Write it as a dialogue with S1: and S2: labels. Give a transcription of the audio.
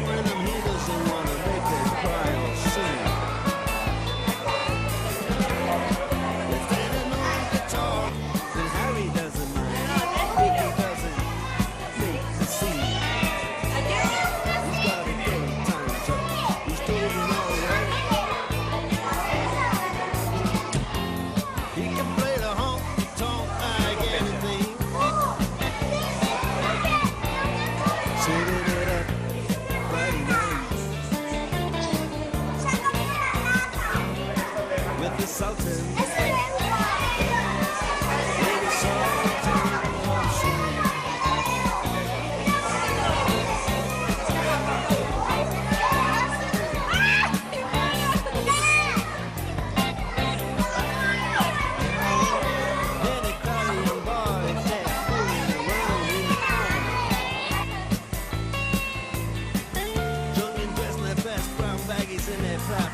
S1: when he doesn't want to make her cry or sing. If they don't know the talk, then Harry doesn't mind. If he doesn't make the scene, he's got a good time, so he's doing alright. He can play the honky-tonk like anything. Sitting it up Friday night with the Sultan. With the Sultan watching. Then Italian boys that fooling around in the corner. Drunk and dressed in their best brown baggies in their flat